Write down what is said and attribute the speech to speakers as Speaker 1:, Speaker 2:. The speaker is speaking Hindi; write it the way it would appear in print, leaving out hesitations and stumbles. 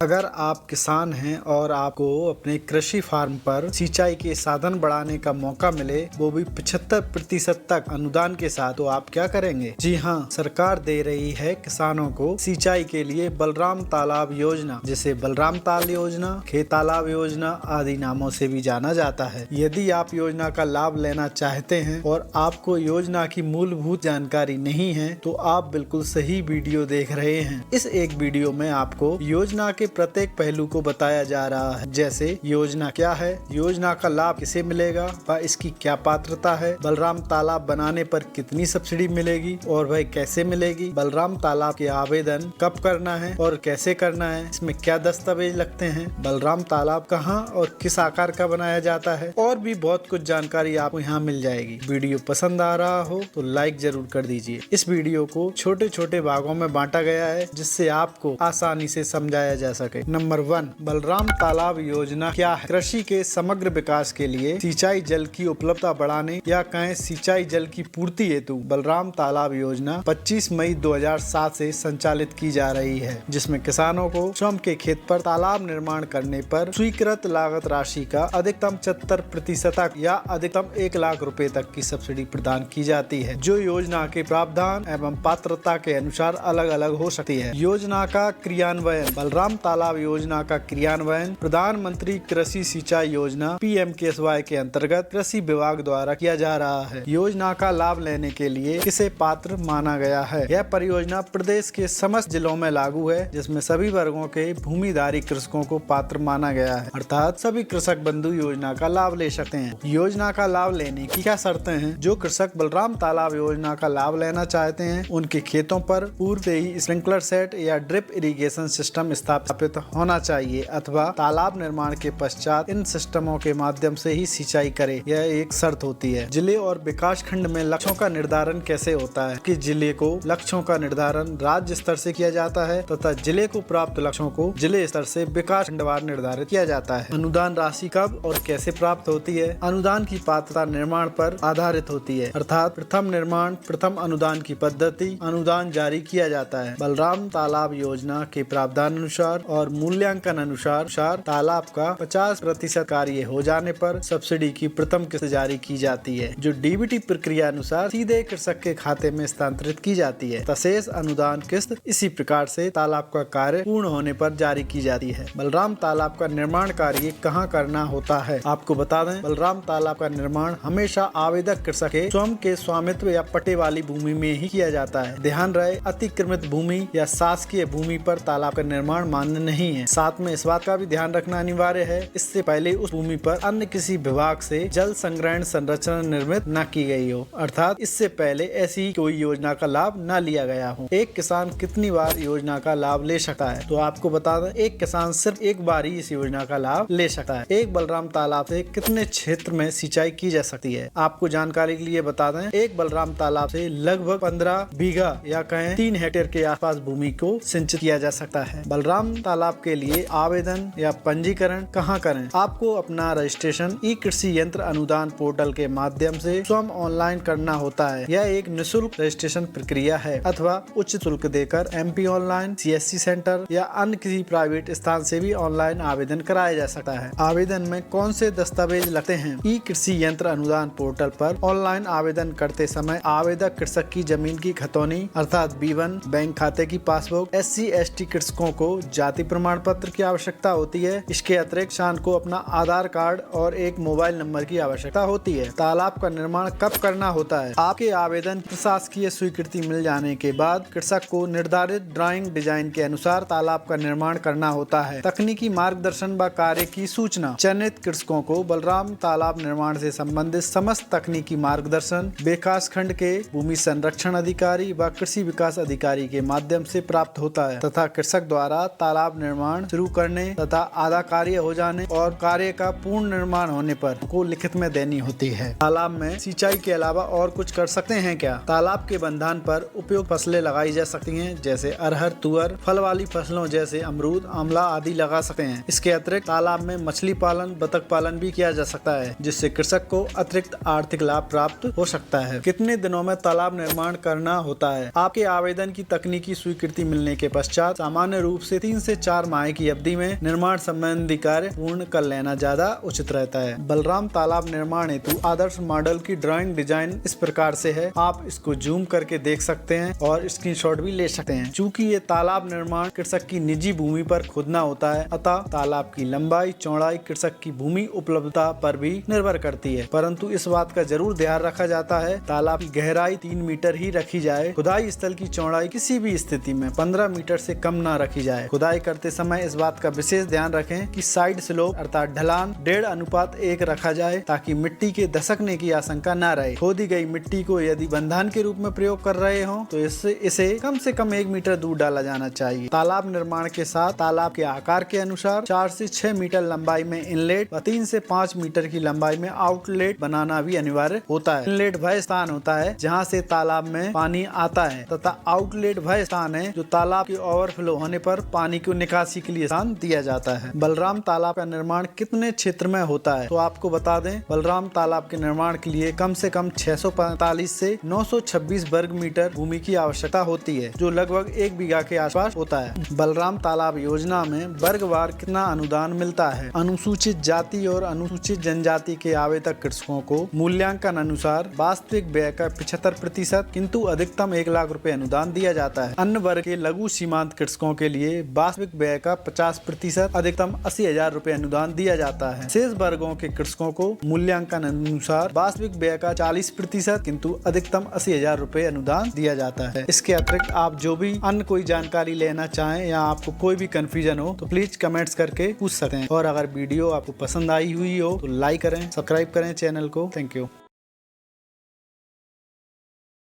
Speaker 1: अगर आप किसान हैं और आपको अपने कृषि फार्म पर सिंचाई के साधन बढ़ाने का मौका मिले, वो भी 75% तक अनुदान के साथ, तो आप क्या करेंगे? जी हाँ, सरकार दे रही है किसानों को सिंचाई के लिए बलराम तालाब योजना, जिसे बलराम ताल योजना, खेत तालाब योजना आदि नामों से भी जाना जाता है। यदि आप योजना का लाभ लेना चाहते हैं और आपको योजना की मूलभूत जानकारी नहीं है, तो आप बिल्कुल सही वीडियो देख रहे हैं। इस एक वीडियो में आपको योजना के प्रत्येक पहलू को बताया जा रहा है, जैसे योजना क्या है, योजना का लाभ किसे मिलेगा व इसकी क्या पात्रता है, बलराम तालाब बनाने पर कितनी सब्सिडी मिलेगी और वह कैसे मिलेगी, बलराम तालाब के आवेदन कब करना है और कैसे करना है, इसमें क्या दस्तावेज लगते हैं, बलराम तालाब कहाँ और किस आकार का बनाया जाता है, और भी बहुत कुछ जानकारी आपको यहाँ मिल जाएगी। वीडियो पसंद आ रहा हो तो लाइक जरूर कर दीजिए। इस वीडियो को छोटे छोटे भागों में बांटा गया है, जिससे आपको आसानी से समझाया जा सके। नंबर 1, बलराम तालाब योजना क्या है? कृषि के समग्र विकास के लिए सिंचाई जल की उपलब्धता बढ़ाने या कहें सिंचाई जल की पूर्ति हेतु बलराम तालाब योजना 25 मई 2007 से संचालित की जा रही है, जिसमें किसानों को स्वयं के खेत पर तालाब निर्माण करने पर स्वीकृत लागत राशि का अधिकतम 75% तक या अधिकतम 1 लाख रुपए तक की सब्सिडी प्रदान की जाती है, जो योजना के प्रावधान एवं पात्रता के अनुसार अलग अलग हो सकती है। योजना का क्रियान्वयन। बलराम तालाब योजना का क्रियान्वयन प्रधानमंत्री कृषि सिंचाई योजना PMKSY के अंतर्गत कृषि विभाग द्वारा किया जा रहा है। योजना का लाभ लेने के लिए किसे पात्र माना गया है? यह परियोजना प्रदेश के समस्त जिलों में लागू है, जिसमें सभी वर्गों के भूमिधारी कृषकों को पात्र माना गया है, अर्थात सभी कृषक बंधु योजना का लाभ ले सकते हैं। योजना का लाभ लेने की क्या शर्तें हैं? जो कृषक बलराम तालाब योजना का लाभ लेना चाहते हैं, उनके खेतों पर पूर्व से ही स्प्रिंकलर सेट या ड्रिप इरिगेशन सिस्टम स्थापित होना चाहिए अथवा तालाब निर्माण के पश्चात इन सिस्टमों के माध्यम से ही सिंचाई करे, यह एक शर्त होती है। जिले और विकास खंड में लक्ष्यों का निर्धारण कैसे होता है? कि जिले को लक्ष्यों का निर्धारण राज्य स्तर से किया जाता है तथा जिले को प्राप्त लक्ष्यों को जिले स्तर से विकास खंडवार निर्धारित किया जाता है। अनुदान राशि कब और कैसे प्राप्त होती है? अनुदान की पात्रता निर्माण पर आधारित होती है, अर्थात प्रथम निर्माण प्रथम अनुदान की पद्धति अनुदान जारी किया जाता है। बलराम तालाब योजना के प्रावधान अनुसार और मूल्यांकन अनुसार तालाब का 50% कार्य हो जाने पर सब्सिडी की प्रथम किस्त जारी की जाती है, जो DBT प्रक्रिया अनुसार सीधे कृषक के खाते में स्थानांतरित की जाती है। शेष अनुदान किस्त इसी प्रकार से तालाब का कार्य पूर्ण होने पर जारी की जाती है। बलराम तालाब का निर्माण कार्य कहाँ करना होता है? आपको बता दें, बलराम तालाब का निर्माण हमेशा आवेदक कृषक के स्वयं के स्वामित्व या पट्टे वाली भूमि में ही किया जाता है। ध्यान रहे, अतिक्रमित भूमि या शासकीय भूमि पर तालाब का निर्माण मान्य नहीं है। साथ में इस बात का भी ध्यान रखना अनिवार्य है, इससे पहले उस भूमि पर अन्य किसी विभाग से जल संग्रहण संरचना निर्मित न की गई हो, अर्थात इससे पहले ऐसी कोई योजना का लाभ न लिया गया हो। एक किसान कितनी बार योजना का लाभ ले सकता है? तो आपको बता दें, एक किसान सिर्फ एक बार ही इस योजना का लाभ ले सकता है। एक बलराम तालाब से कितने क्षेत्र में सिंचाई की जा सकती है? आपको जानकारी के लिए बता दें, एक बलराम तालाब से लगभग 15 बीघा या कहें 3 हेक्टेयर के आसपास भूमि को सिंचित किया जा सकता है। बलराम तालाब के लिए आवेदन या पंजीकरण कहाँ करें? आपको अपना रजिस्ट्रेशन ई-कृषि यंत्र अनुदान पोर्टल के माध्यम से स्वयं ऑनलाइन करना होता है। यह एक निःशुल्क रजिस्ट्रेशन प्रक्रिया है, अथवा उच्च शुल्क देकर MP ऑनलाइन, CSC सेंटर या अन्य किसी प्राइवेट स्थान से भी ऑनलाइन आवेदन कराया जा सकता है। आवेदन में कौन से दस्तावेज लगते हैं? ई-कृषि यंत्र अनुदान पोर्टल पर ऑनलाइन आवेदन करते समय आवेदक कृषक की जमीन की खतौनी अर्थात B1, बैंक खाते की पासबुक, SC/ST कृषकों को जाति प्रमाण पत्र की आवश्यकता होती है। इसके अतिरिक्त किसान को अपना आधार कार्ड और एक मोबाइल नंबर की आवश्यकता होती है। तालाब का निर्माण कब करना होता है? आपके आवेदन प्रशासकीय स्वीकृति मिल जाने के बाद कृषक को निर्धारित ड्राइंग डिजाइन के अनुसार तालाब का निर्माण करना होता है। तकनीकी मार्गदर्शन व कार्य की सूचना। चयनित कृषकों को बलराम तालाब निर्माण से संबंधित समस्त तकनीकी मार्गदर्शन विकास खंड के भूमि संरक्षण अधिकारी व कृषि विकास अधिकारी के माध्यम से प्राप्त होता है तथा कृषक द्वारा तालाब निर्माण शुरू करने तथा आधा कार्य हो जाने और कार्य का पूर्ण निर्माण होने पर को लिखित में देनी होती है। तालाब में सिंचाई के अलावा और कुछ कर सकते हैं क्या? तालाब के बंधान पर उपयुक्त फसलें लगाई जा सकती हैं, जैसे अरहर, तुअर, फल वाली फसलों जैसे अमरूद, आंवला आदि लगा सकते हैं। इसके अतिरिक्त तालाब में मछली पालन, बतख पालन भी किया जा सकता है, जिससे कृषक को अतिरिक्त आर्थिक लाभ प्राप्त हो सकता है। कितने दिनों में तालाब निर्माण करना होता है? आपके आवेदन की तकनीकी स्वीकृति मिलने के पश्चात सामान्य रूप से 3 से 4 माह की अवधि में निर्माण संबंधी कार्य पूर्ण कर लेना ज्यादा उचित रहता है। बलराम तालाब निर्माण हेतु आदर्श मॉडल की ड्राइंग डिजाइन इस प्रकार से है। आप इसको जूम करके देख सकते हैं और स्क्रीनशॉट भी ले सकते हैं। चूंकि ये तालाब निर्माण कृषक की निजी भूमि पर खोदना होता है, अतः तालाब की लंबाई चौड़ाई कृषक की भूमि उपलब्धता पर भी निर्भर करती है। परंतु इस बात का जरूर ध्यान रखा जाता है तालाब की गहराई 3 मीटर ही रखी जाए। खुदाई स्थल की चौड़ाई किसी भी स्थिति में 15 मीटर से कम न रखी जाए। खुदाई करते समय इस बात का विशेष ध्यान रखें कि साइड स्लोप अर्थात ढलान 1.5:1 रखा जाए ताकि मिट्टी के धसकने की आशंका न रहे। खोदी गई मिट्टी को यदि बंधान के रूप में प्रयोग कर रहे हो तो इसे कम से कम 1 मीटर दूर डाला जाना चाहिए। तालाब निर्माण के साथ तालाब के आकार के अनुसार 4 से 6 मीटर लंबाई में इनलेट व 3 से 5 मीटर की लंबाई में आउटलेट बनाना भी अनिवार्य होता है। इनलेट वह स्थान होता है जहाँ से तालाब में पानी आता है तथा आउटलेट वह स्थान है जो तालाब के ओवरफ्लो होने पर पानी को निकासी के लिए स्थान दिया जाता है। बलराम तालाब का निर्माण कितने क्षेत्र में होता है तो आपको बता दें, बलराम तालाब के निर्माण के लिए कम से कम 645 से 926 वर्ग मीटर भूमि की आवश्यकता होती है, जो लगभग 1 बीघा के आसपास होता है। बलराम तालाब योजना में वर्गवार कितना अनुदान मिलता है? अनुसूचित जाति और अनुसूचित जनजाति के आवेदक कृषकों को मूल्यांकन अनुसार वास्तविक व्यय का 75%, किंतु अधिकतम 1 लाख रुपए अनुदान दिया जाता है। अन्य वर्ग के लघु सीमांत कृषकों के लिए वास्तविक व्यय का 50%, अधिकतम 80,000 रुपए अनुदान दिया जाता है। शेष वर्गों के कृषकों को मूल्यांकन अनुसार वास्तविक व्यय का 40%, किंतु अधिकतम 80,000 रुपए अनुदान दिया जाता है। इसके अतिरिक्त आप जो भी अन्य कोई जानकारी लेना चाहें या आपको कोई भी कंफ्यूजन हो तो प्लीज कमेंट्स करके पूछ सकते हैं। और अगर वीडियो आपको पसंद आई हुई हो तो लाइक करें, सब्सक्राइब करें चैनल को। Thank you.